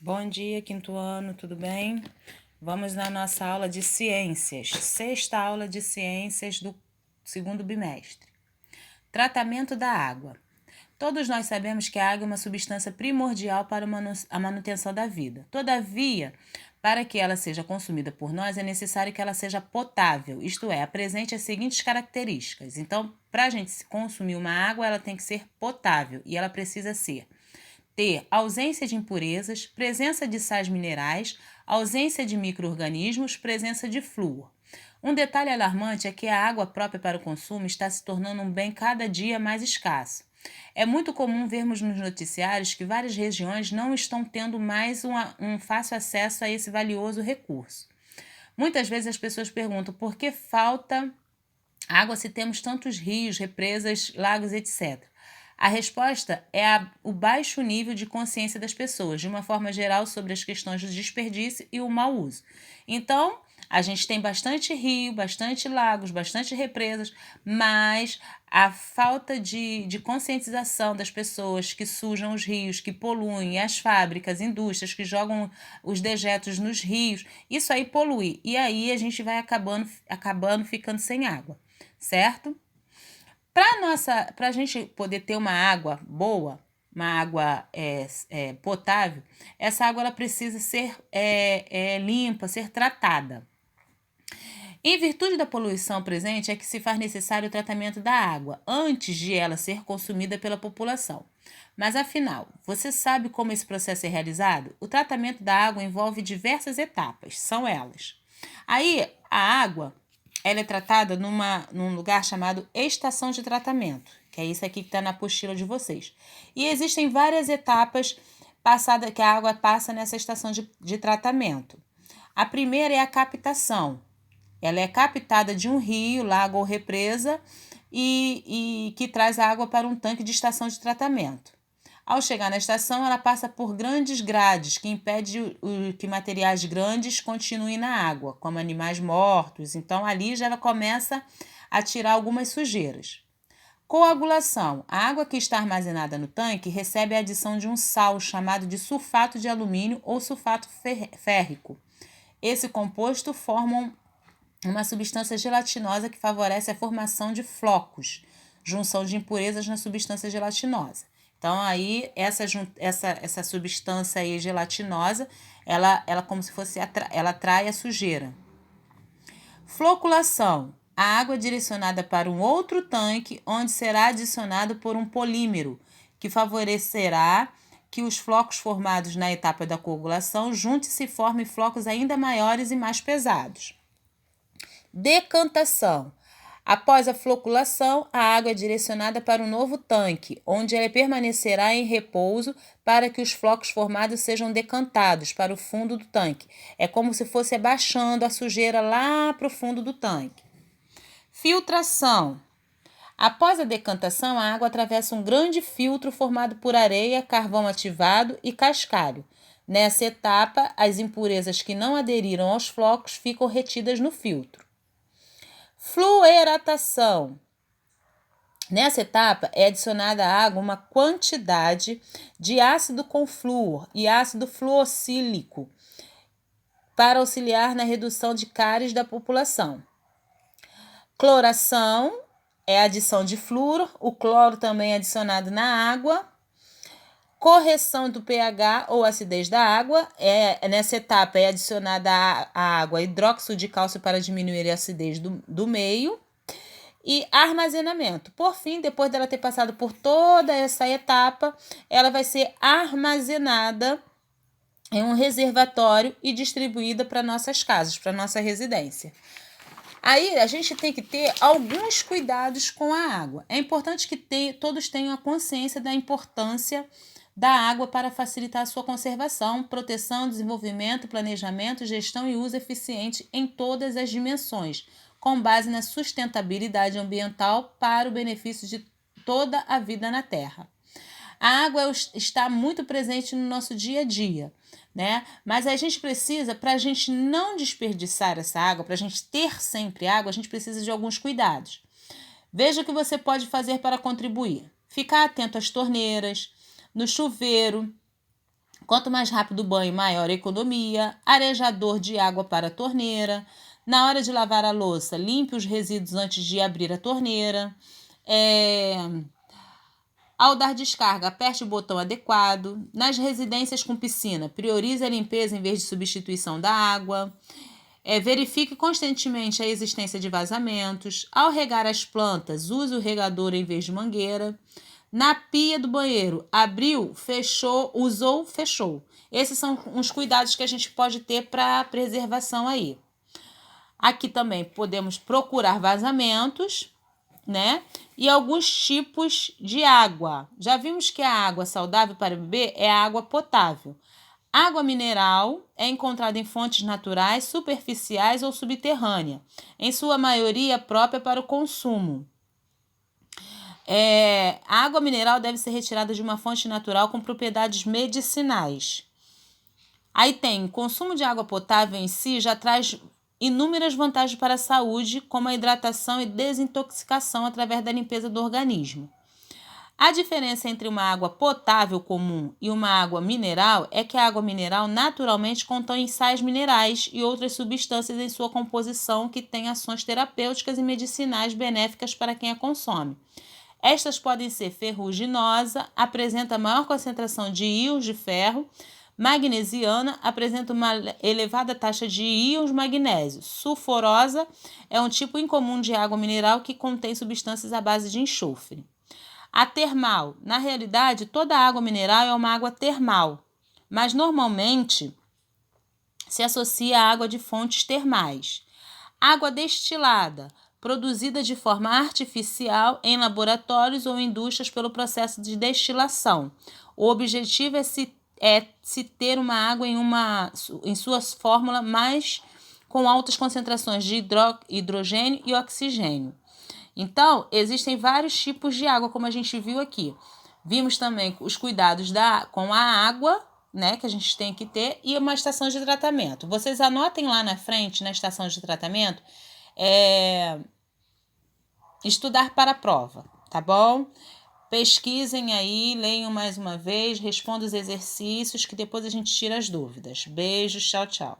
Bom dia, quinto ano, tudo bem? Vamos na nossa aula de ciências, sexta aula de ciências do segundo bimestre. Tratamento da água. Todos nós sabemos que a água é uma substância primordial para a manutenção da vida. Todavia, para que ela seja consumida por nós, é necessário que ela seja potável, isto é, apresente as seguintes características. Então, para a gente consumir uma água, ela tem que ser potável e ela precisa ter ausência de impurezas, presença de sais minerais, ausência de micro-organismos, presença de flúor. Um detalhe alarmante é que a água própria para o consumo está se tornando um bem cada dia mais escasso. É muito comum vermos nos noticiários que várias regiões não estão tendo mais um fácil acesso a esse valioso recurso. Muitas vezes as pessoas perguntam por que falta água se temos tantos rios, represas, lagos, etc. A resposta é o baixo nível de consciência das pessoas, de uma forma geral, sobre as questões do desperdício e o mau uso. Então, a gente tem bastante rio, bastante lagos, bastante represas, mas a falta de conscientização das pessoas que sujam os rios, que poluem, as fábricas, indústrias que jogam os dejetos nos rios, isso aí polui. E aí a gente vai acabando ficando sem água, certo? Para a gente poder ter uma água boa, uma água potável, essa água ela precisa ser limpa, ser tratada. Em virtude da poluição presente, é que se faz necessário o tratamento da água antes de ela ser consumida pela população. Mas afinal, você sabe como esse processo é realizado? O tratamento da água envolve diversas etapas, são elas. Aí, a água ela é tratada num lugar chamado estação de tratamento, que é isso aqui que está na apostila de vocês. E existem várias etapas que a água passa nessa estação de tratamento. A primeira é a captação. Ela é captada de um rio, lago ou represa e que traz a água para um tanque de estação de tratamento. Ao chegar na estação, ela passa por grandes grades que impede que materiais grandes continuem na água, como animais mortos. Então, ali já ela começa a tirar algumas sujeiras. Coagulação. A água que está armazenada no tanque recebe a adição de um sal chamado de sulfato de alumínio ou sulfato férrico. Esse composto forma uma substância gelatinosa que favorece a formação de junção de impurezas na substância gelatinosa. Então, aí, essa substância aí gelatinosa, ela como se fosse, ela atrai a sujeira. Floculação. A água é direcionada para um outro tanque, onde será adicionado por um polímero, que favorecerá que os flocos formados na etapa da coagulação juntem-se e formem flocos ainda maiores e mais pesados. Decantação. Após a floculação, a água é direcionada para um novo tanque, onde ela permanecerá em repouso para que os flocos formados sejam decantados para o fundo do tanque. É como se fosse abaixando a sujeira lá para o fundo do tanque. Filtração. Após a decantação, a água atravessa um grande filtro formado por areia, carvão ativado e cascalho. Nessa etapa, as impurezas que não aderiram aos flocos ficam retidas no filtro. Fluoratação. Nessa etapa, é adicionada à água uma quantidade de ácido com flúor e ácido fluoxílico para auxiliar na redução de cáries da população. Cloração é a adição de flúor, o cloro também é adicionado na água. Correção do pH ou acidez da água, nessa etapa é adicionada à água hidróxido de cálcio para diminuir a acidez do meio. E armazenamento. Por fim, depois dela ter passado por toda essa etapa, ela vai ser armazenada em um reservatório e distribuída para nossas casas, para nossa residência. Aí a gente tem que ter alguns cuidados com a água. É importante que todos tenham a consciência da importância da água para facilitar a sua conservação, proteção, desenvolvimento, planejamento, gestão e uso eficiente em todas as dimensões, com base na sustentabilidade ambiental para o benefício de toda a vida na Terra. A água está muito presente no nosso dia a dia, né? Mas a gente precisa, para a gente não desperdiçar essa água, para a gente ter sempre água, a gente precisa de alguns cuidados. Veja o que você pode fazer para contribuir. Ficar atento às torneiras, no chuveiro, Quanto mais rápido o banho, maior a economia. Arejador de água para a torneira. Na hora de lavar a louça, limpe os resíduos antes de abrir a torneira. Ao dar descarga, aperte o botão adequado. Nas residências com piscina, priorize a limpeza em vez de substituição da água. Verifique constantemente a existência de vazamentos. Ao regar as plantas, use o regador em vez de mangueira. Na pia do banheiro, abriu, fechou, usou, fechou. Esses são uns cuidados que a gente pode ter para preservação aí. Aqui também podemos procurar vazamentos, né? E alguns tipos de água. Já vimos que a água saudável para beber é a água potável. Água mineral é encontrada em fontes naturais, superficiais ou subterrânea, em sua maioria própria para o consumo. A água mineral deve ser retirada de uma fonte natural com propriedades medicinais. Aí tem, consumo de água potável em si já traz inúmeras vantagens para a saúde, como a hidratação e desintoxicação através da limpeza do organismo. A diferença entre uma água potável comum e uma água mineral é que a água mineral naturalmente contém sais minerais e outras substâncias em sua composição que têm ações terapêuticas e medicinais benéficas para quem a consome. Estas podem ser ferruginosa, apresenta maior concentração de íons de ferro, magnesiana, apresenta uma elevada taxa de íons magnésio. Sulfurosa é um tipo incomum de água mineral que contém substâncias à base de enxofre. A termal. Na realidade, toda água mineral é uma água termal, mas normalmente se associa à água de fontes termais. Água destilada, produzida de forma artificial em laboratórios ou indústrias pelo processo de destilação. O objetivo é se ter uma água em suas fórmulas mais com altas concentrações de hidrogênio e oxigênio. Então, existem vários tipos de água, como a gente viu aqui. Vimos também os cuidados com a água, né, que a gente tem que ter, e uma estação de tratamento. Vocês anotem lá na frente, na estação de tratamento, estudar para a prova, tá bom? Pesquisem aí, leiam mais uma vez, respondam os exercícios, que depois a gente tira as dúvidas. Beijos, tchau, tchau.